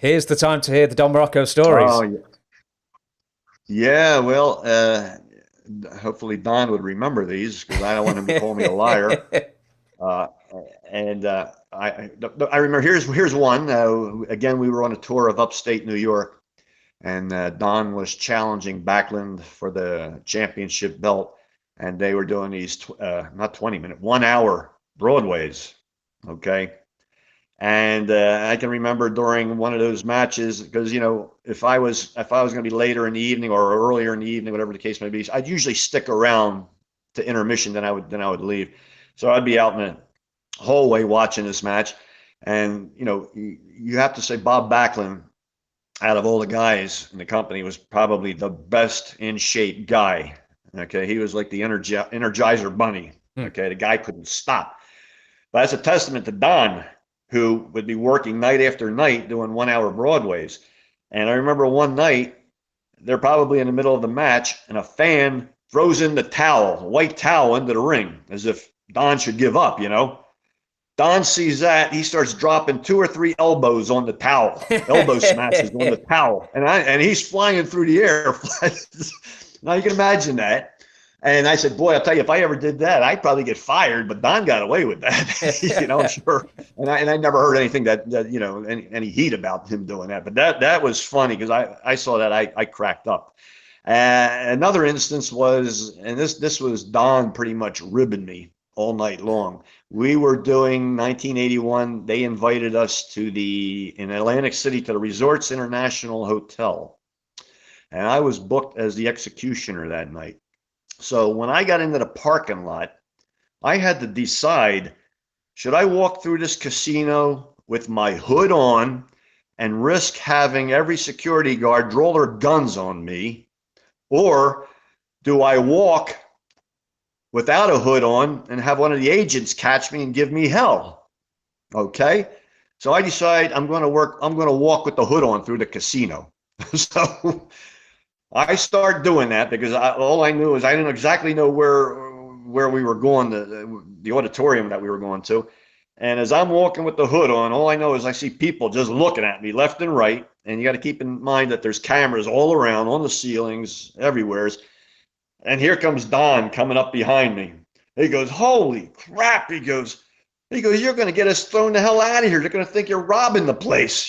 Here's the time to hear the Don Muraco stories. Oh, yeah. Well, hopefully Don would remember these because I don't want him to call me a liar. Uh, and I remember here's one. Again, we were on a tour of upstate New York, and Don was challenging Backlund for the championship belt, and they were doing these not 20-minute, 1 hour Broadways. Okay. And I can remember during one of those matches, because if I was going to be later in the evening or earlier in the evening, whatever the case may be, I'd usually stick around to intermission. Then I would leave. So I'd be out in the hallway watching this match, and you have to say Bob Backlund, out of all the guys in the company, was probably the best in shape guy. Okay, he was like the Energizer Bunny. Hmm. Okay, the guy couldn't stop. But that's a testament to Don, who would be working night after night doing 1 hour Broadways. And I remember one night, they're probably in the middle of the match, and a fan throws in the towel, a white towel, into the ring, as if Don should give up. Don sees that. He starts dropping two or three elbows on the towel, elbow smashes on the towel. And he's flying through the air. Now you can imagine that. And I said, boy, I'll tell you, if I ever did that, I'd probably get fired. But Don got away with that, I'm sure. And I never heard anything that any heat about him doing that. But that was funny because I saw that. I cracked up. Another instance was, and this was Don pretty much ribbing me all night long. We were doing 1981. They invited us in Atlantic City to the Resorts International Hotel. And I was booked as the executioner that night. So when I got into the parking lot, I had to decide, should I walk through this casino with my hood on and risk having every security guard draw their guns on me? Or do I walk without a hood on and have one of the agents catch me and give me hell? Okay. So I decide I'm going to walk with the hood on through the casino. So I start doing that because all I knew is I didn't exactly know where we were going, the auditorium that we were going to. And as I'm walking with the hood on, all I know is I see people just looking at me left and right. And you got to keep in mind that there's cameras all around, on the ceilings, everywhere. And here comes Don coming up behind me. He goes, "Holy crap!" He goes, "You're going to get us thrown the hell out of here. They're going to think you're robbing the place."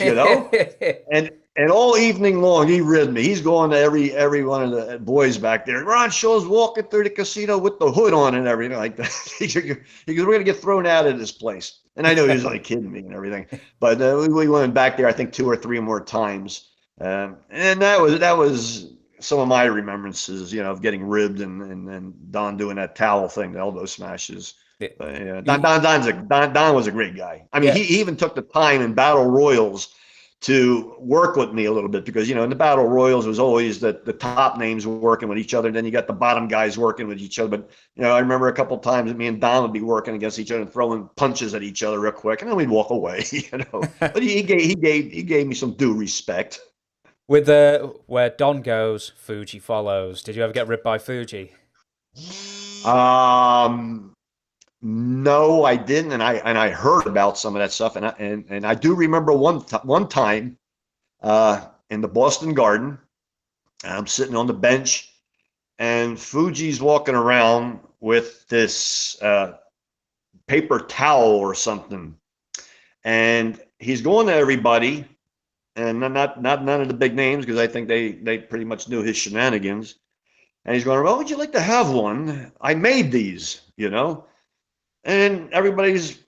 And all evening long, he ribbed me. He's going to every one of the boys back there. Ron Shaw's walking through the casino with the hood on and everything like that. He goes, "We're going to get thrown out of this place." And I know he was only kidding me and everything. But we went back there, I think, two or three more times. And that was some of my remembrances, of getting ribbed and Don doing that towel thing, the elbow smashes. But yeah, Don was a great guy. I mean, Yeah. he even took the time in battle royals to work with me a little bit because in the battle royals it was always that the top names were working with each other, and then you got the bottom guys working with each other. But I remember a couple of times that me and Don would be working against each other and throwing punches at each other real quick, and then we'd walk away. But he gave me some due respect. With where Don goes, Fuji follows. Did you ever get ripped by Fuji? Um, no, I didn't, and I heard about some of that stuff, and I do remember one time in the Boston Garden. I'm sitting on the bench, and Fuji's walking around with this paper towel or something, and he's going to everybody, and not none of the big names because I think they pretty much knew his shenanigans. And he's going, "Well, would you like to have one? I made these." And everybody's,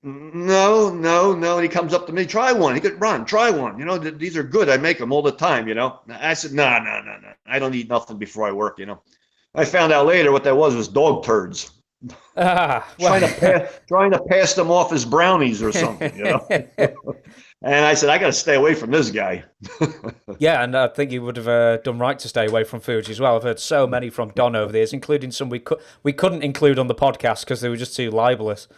"No, no, no." And he comes up to me, "Try one." He goes, "Ron, try one. These are good. I make them all the time." I said, "No, no, no, no. I don't eat nothing before I work." I found out later what that was dog turds. Well, Trying to pass them off as brownies or something. And I said, I got to stay away from this guy. yeah, and I think you would have done right to stay away from Fuji as well. I've heard so many from Don over the years, including some we couldn't include on the podcast because they were just too libelous.